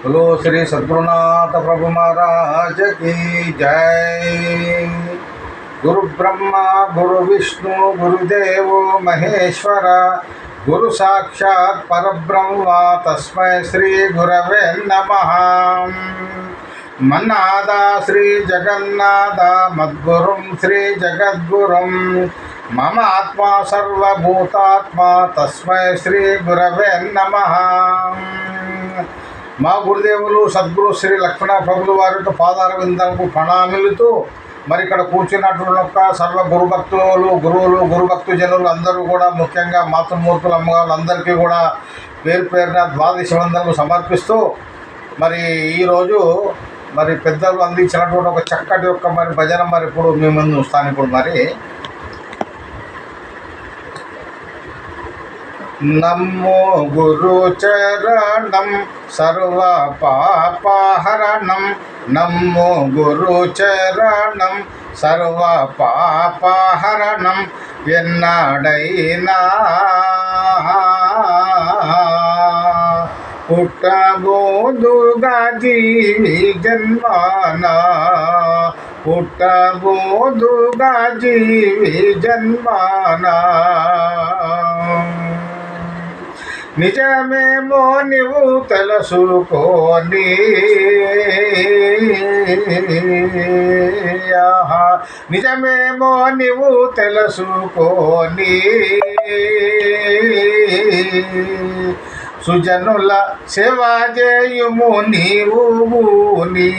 बोलो श्री सद्गुरुनाथ प्रभु महाराज की जय। गुरु ब्रह्मा गुरु विष्णु गुरुदेव महेश्वर गुरु साक्षात् परब्रह्म तस्मै श्री गुरवे नमः। मन्नादा श्री जगन्नाथ मद्गुरुं श्री जगद्गुरुं मम आत्मा सर्वभूतात्मा तस्मै श्री गुरवे नमः। మా గురుదేవులు సద్గురు శ్రీ లక్ష్మణ ప్రభుల వారి యొక్క పాదార విందాలకు ప్రణామిలుతూ మరి ఇక్కడ కూర్చున్నటువంటి సర్వ గురుభక్తులు గురుభక్తు జనులు అందరూ కూడా ముఖ్యంగా మాతృమూర్తులు అమ్మగారు అందరికీ కూడా పేరు పేరున ద్వాదశ వందనలు సమర్పిస్తూ మరి ఈరోజు మరి పెద్దలు అందించినటువంటి ఒక చక్కటి యొక్క మరి భజన మరి ఇప్పుడు మీ ముందు చూస్తాను. ఇప్పుడు మరి నమో గురు చరణం సర్వ పాపహరణం నమో గురు చరణం సర్వ పాపహరణం ఎన్నాడైనా పుట్టబోదుగా జీవి జన్మాన పుట్టబోదుగా జీవి జన్మాన నిజమేమో నీవు తెలుసుకోని నిజమేమో నీవు తెలుసుకోని సుజనుల సేవ చేయుము నీవు నీ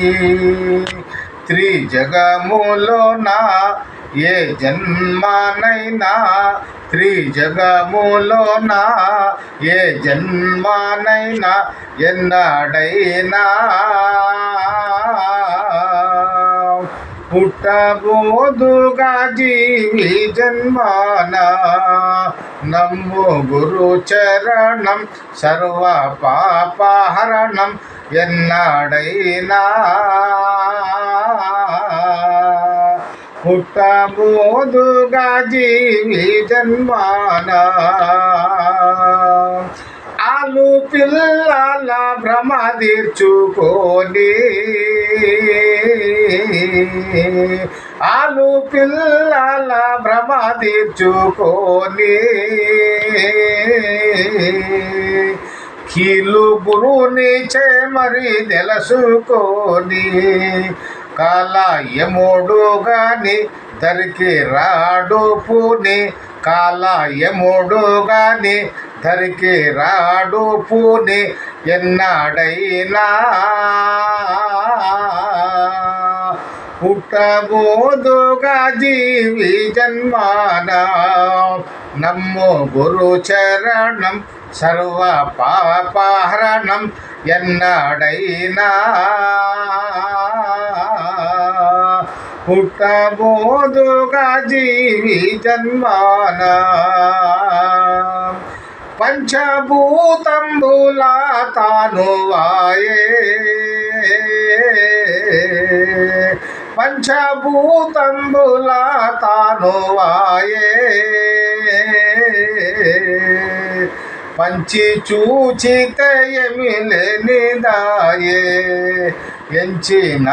త్రిజగములోన ఏ జన్మానైనా త్రిజగములోన ఏ జన్మానైనా ఎన్నాడైనా పుట్టబోదుగా జీవి జన్మాన నమో గురు చరణం సర్వ పాపహరణం ఎన్నాడైనా పుట్టబోదుగా జీవి జన్మాన ఆలు పిల్లల భ్రమ తీర్చుకొని ఆలు పిల్లల భ్రమ తీర్చుకొని కీలు గురుని చేమరి తెలుసుకొని కాలయముడు గాని దరికి రాడు పూని కాలయముడు గాని దరికి రాడు పూని ఎన్నాడైనా పుట్టబోదుగా జీవి జన్మాన నమో గురు చరణం సర్వ పాపహరణం ఎన్నాడైనా పుట్టబోదుగా జీవి జన్మాన పంచభూతంబుల తాను వాయే పంచభూతంబుల తాను వాయే పంచి చూచితే ఏమి లేనిదాయే ఎంచిన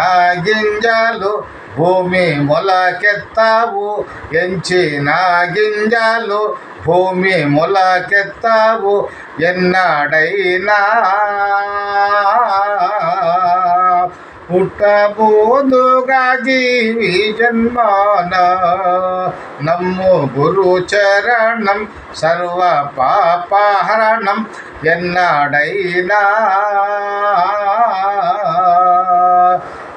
గింజలు భూమి మొలకెత్తావు ఎంచిన గింజలు భూమి మొలకెత్తావు ఎన్నాడైనా పుట్టబోదుగా జీవి జన్మాన నమో గురు చరణం సర్వ పాపహరణం ఎన్నాడైనా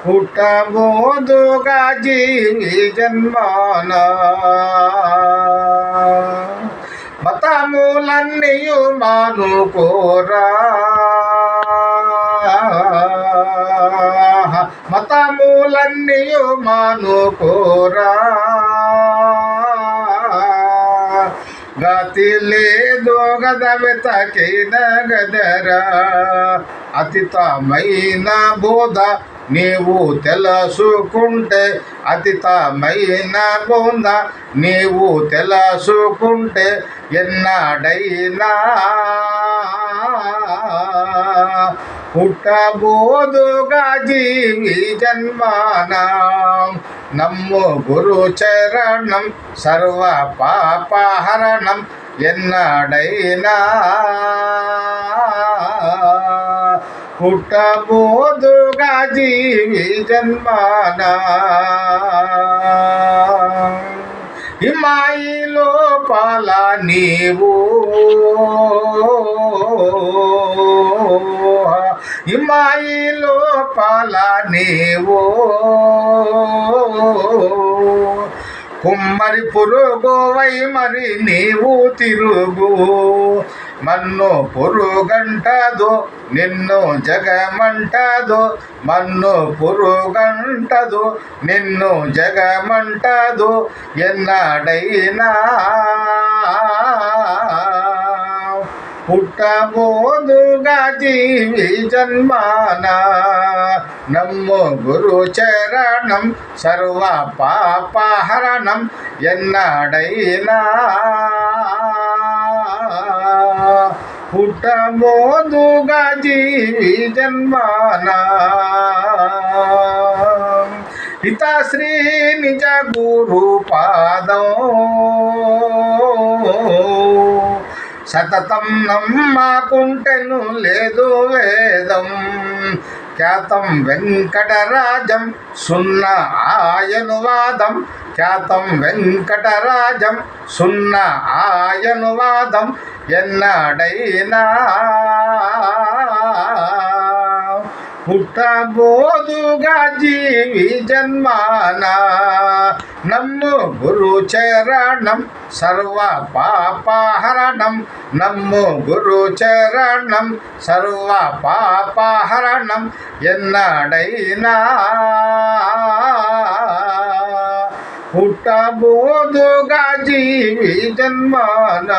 పుట్టబోదుగా జీవి జన్మాన మతములన్నీయు మానుకోరా మతములన్నీయు మానుకోరా గతి లేదు గదవితకైన గదరా అతితమైన బోధ నీవు తెలుసుకుంటే అతితమైన బోధ నీవు తెలుసుకుంటే ఎన్నాడైనా పుట్టబోదుగా జీవి జన్మాన నమ్ము గురు చరణం సర్వ పాపహరణం ఎన్నడైనా పుట్టబోదుగా జీవి జన్మాన హిమాయి లోపల నీవు హిమాయి లోపల నీవు కుమ్మరి పురుగోవై మరి నీవు తిరుగు మన్ను పురుగంటదు నిన్ను జగమంటదు మన్ను పురుగంటదు నిన్ను జగమంటదు ఎన్నడైనా పుట్టబోదుగా జీవి జన్మాన నమ్ము గురు చరణం సర్వ పాపహరణం ఎన్నడైనా పుట్టబోదుగా జీవి జన్మాన పితాశ్రీ నిజ గురు పాదం సతతం నమ్మకుంటెను లేదు వేదం ఖ్యాతం వెంకటరాజం సున్న ఆయనువాదం ఖ్యాతం వెంకటరాజం సున్న ఆయనువాదం ఎన్నడైనా పుట్టబోదుగా జీవి జన్మాన నమ్ము గురు చరణం సర్వ పాపహరణం నమ్ము గురు చరణం సర్వ పాపహరణం ఎన్నడైనా పుట్టబోదుగా జీవి జన్మాన